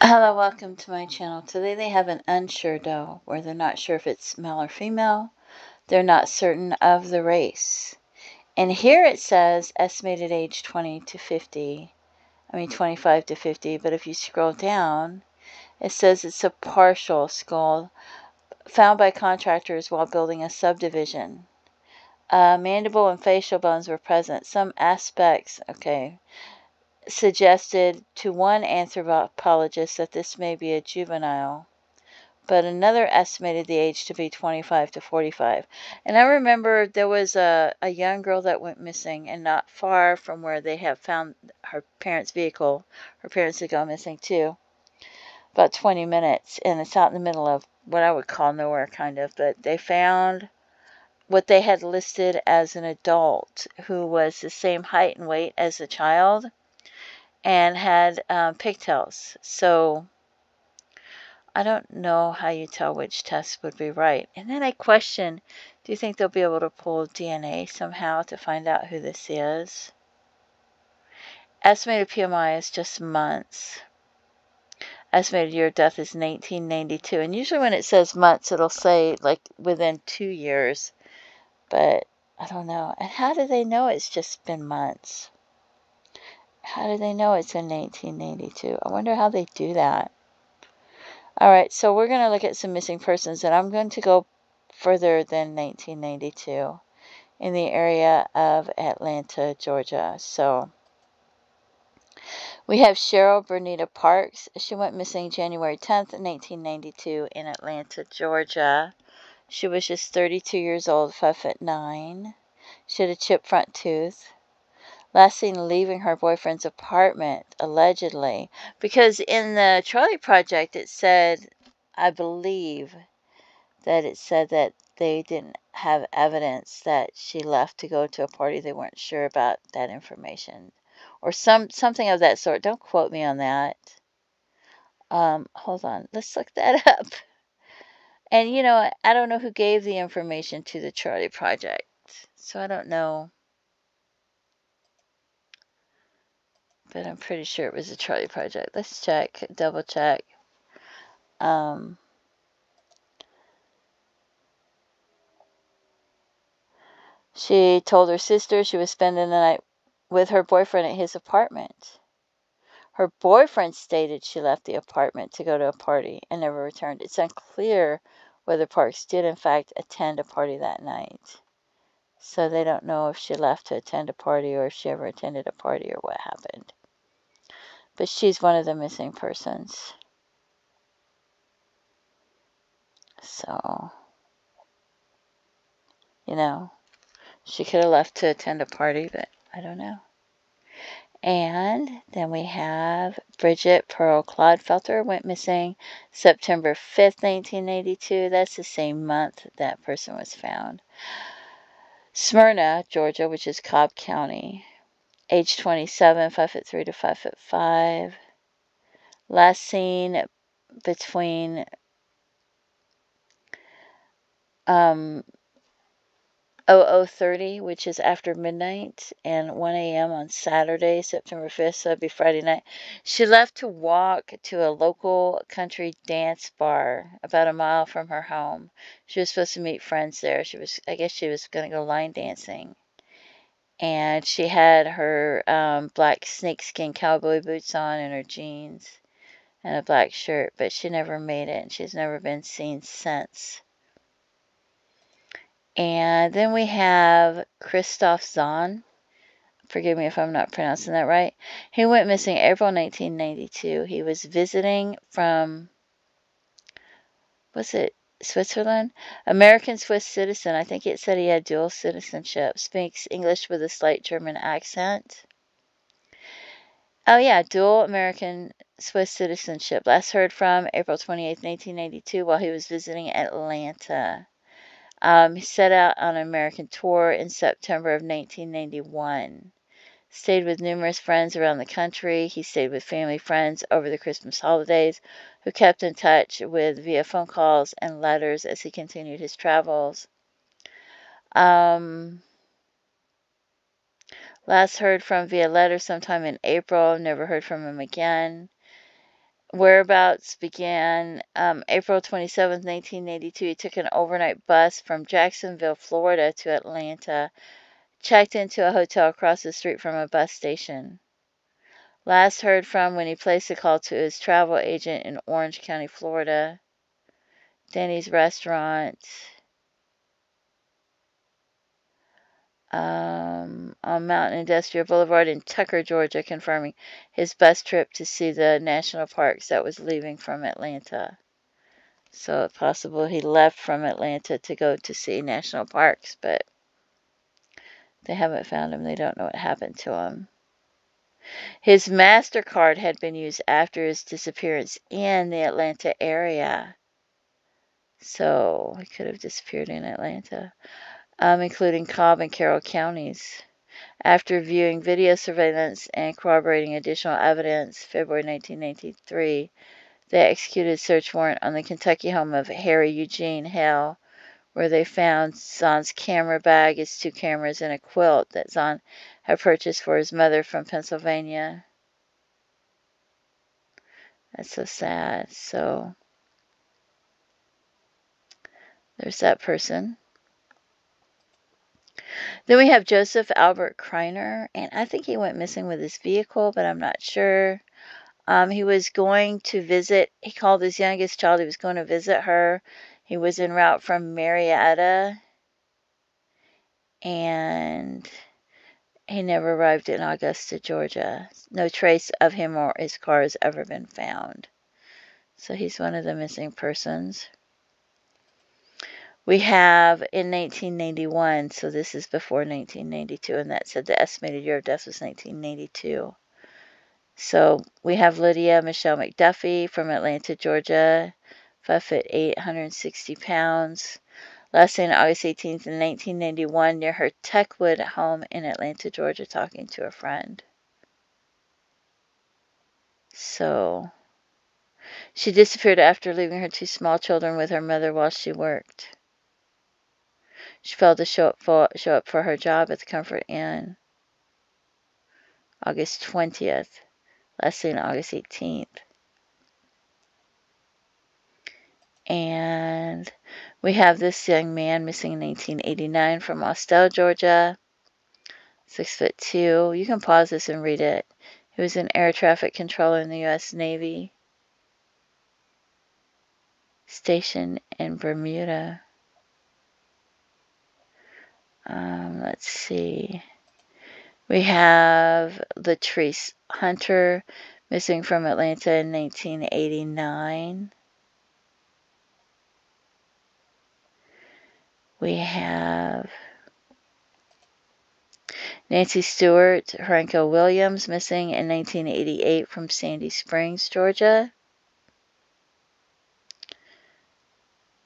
Hello, welcome to my channel. Today they have an unsure doe where they're not sure if it's male or female. They're not certain of the race. And here it says estimated age 20 to 50. 25 to 50. But if you scroll down, it says it's a partial skull found by contractors while building a subdivision. Mandible and facial bones were present. Some aspects, suggested to one anthropologist that this may be a juvenile, but another estimated the age to be 25 to 45. And I remember there was a young girl that went missing, and not far from where they have found her parents' vehicle. Her parents had gone missing too. About 20 minutes, and it's out in the middle of what I would call nowhere, kind of. But they found what they had listed as an adult who was the same height and weight as the child and had pigtails. So I don't know how you tell which test would be right. And then I question, do you think they'll be able to pull DNA somehow to find out who this is? Estimated PMI is just months. Estimated year of death is 1992. And usually when it says months, it'll say like within 2 years. But I don't know. And how do they know it's just been months? How do they know it's in 1992? I wonder how they do that. Alright, so we're going to look at some missing persons, and I'm going to go further than 1992 in the area of Atlanta, Georgia. So we have Cheryl Bernita Parks. She went missing January 10th, 1992 in Atlanta, Georgia. She was just 32 years old, 5'9". She had a chipped front tooth. Last seen leaving her boyfriend's apartment, allegedly. Because in the Charlie Project, it said, I believe, that it said that they didn't have evidence that she left to go to a party. They weren't sure about that information. Or something of that sort. Don't quote me on that. Hold on. Let's look that up. And, I don't know who gave the information to the Charlie Project. So I don't know. But I'm pretty sure it was the Charlie Project. Let's check, double check. She told her sister she was spending the night with her boyfriend at his apartment. Her boyfriend stated she left the apartment to go to a party and never returned. It's unclear whether Parks did in fact attend a party that night. So they don't know if she left to attend a party or if she ever attended a party or what happened. But she's one of the missing persons. So, she could have left to attend a party, but I don't know. And then we have Bridget Pearl Clodfelter went missing September 5th, 1982. That's the same month that person was found. Smyrna, Georgia, which is Cobb County. Age 27, 5'3" to 5'5". Last seen between 00:30, which is after midnight, and 1 a.m. on Saturday, September 5th, so that'd be Friday night. She left to walk to a local country dance bar about a mile from her home. She was supposed to meet friends there. I guess she was going to go line dancing. And she had her black snakeskin cowboy boots on and her jeans and a black shirt, but she never made it, and she's never been seen since. And then we have Christoph Zahn. Forgive me if I'm not pronouncing that right. He went missing April 1992. He was visiting from, was it Switzerland? American Swiss citizen. I think it said he had dual citizenship. Speaks English with a slight German accent. Oh yeah, dual American Swiss citizenship. Last heard from April 28, 1992 while he was visiting Atlanta. He set out on an American tour in September of 1991. Stayed with numerous friends around the country. He stayed with family friends over the Christmas holidays, who kept in touch with via phone calls and letters as he continued his travels. Last heard from via letter sometime in April. Never heard from him again. Whereabouts began April 27th, 1982. He took an overnight bus from Jacksonville, Florida to Atlanta, checked into a hotel across the street from a bus station. Last heard from when he placed a call to his travel agent in Orange County, Florida. Denny's restaurant on Mountain Industrial Boulevard in Tucker, Georgia, confirming his bus trip to see the national parks that was leaving from Atlanta. So it's possible he left from Atlanta to go to see national parks, but they haven't found him. They don't know what happened to him. His MasterCard had been used after his disappearance in the Atlanta area. So he could have disappeared in Atlanta, including Cobb and Carroll counties. After viewing video surveillance and corroborating additional evidence, February 1993, they executed a search warrant on the Kentucky home of Harry Eugene Hale, where they found Zahn's camera bag, his 2 cameras, and a quilt that Zahn had purchased for his mother from Pennsylvania. That's so sad. So there's that person. Then we have Joseph Albert Kreiner, and I think he went missing with his vehicle, but I'm not sure. He was going to visit, he called his youngest child, he was going to visit her. He was en route from Marietta, and he never arrived in Augusta, Georgia. No trace of him or his car has ever been found. So he's one of the missing persons. We have in 1991, so this is before 1992, and that said the estimated year of death was 1992. So we have Lydia Michelle McDuffie from Atlanta, Georgia, 5'8", 160 pounds. Last seen August 18th in 1991 near her Techwood home in Atlanta, Georgia, talking to a friend. So she disappeared after leaving her 2 small children with her mother while she worked. She failed to show up for her job at the Comfort Inn August 20th. Last seen August 18th. And we have this young man missing in 1989 from Austell, Georgia. 6'2". You can pause this and read it. He was an air traffic controller in the U.S. Navy, stationed in Bermuda. Let's see. We have Latrice Hunter, missing from Atlanta in 1989. We have Nancy Stewart Harenko Williams, missing in 1988 from Sandy Springs, Georgia.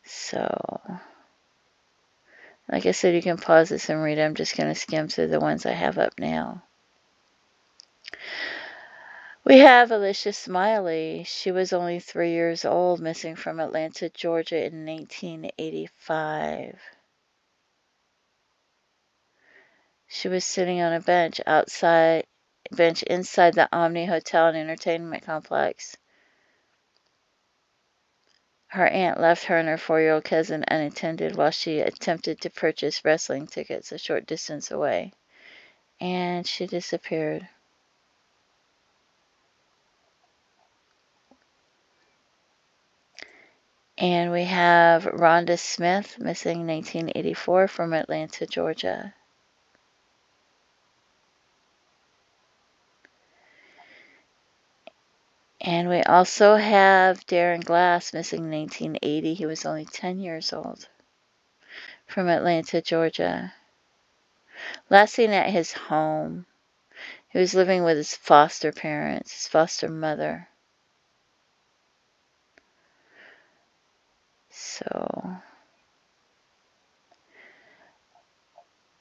So, like I said, you can pause this and read. I'm just going to skim through the ones I have up now. We have Alicia Smiley. She was only 3 years old, missing from Atlanta, Georgia in 1985. She was sitting on a bench inside the Omni Hotel and Entertainment Complex. Her aunt left her and her 4-year-old cousin unattended while she attempted to purchase wrestling tickets a short distance away, and she disappeared. And we have Rhonda Smith, missing 1984 from Atlanta, Georgia. And we also have Darren Glass, missing 1980. He was only 10 years old, from Atlanta, Georgia. Last seen at his home. He was living with his foster parents, his foster mother. So,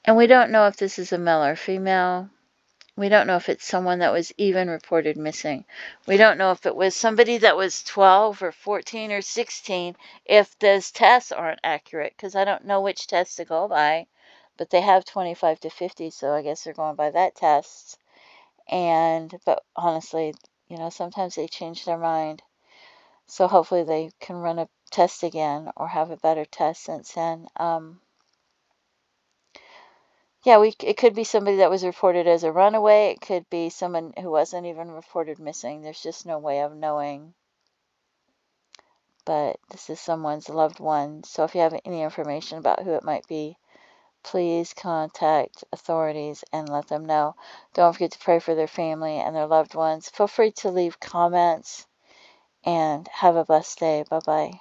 and we don't know if this is a male or female. We don't know if it's someone that was even reported missing. We don't know if it was somebody that was 12 or 14 or 16, if those tests aren't accurate, because I don't know which tests to go by, but they have 25 to 50, so I guess they're going by that test. But honestly, sometimes they change their mind. So hopefully they can run a test again or have a better test since then. Yeah, it could be somebody that was reported as a runaway. It could be someone who wasn't even reported missing. There's just no way of knowing. But this is someone's loved one. So if you have any information about who it might be, please contact authorities and let them know. Don't forget to pray for their family and their loved ones. Feel free to leave comments and have a blessed day. Bye-bye.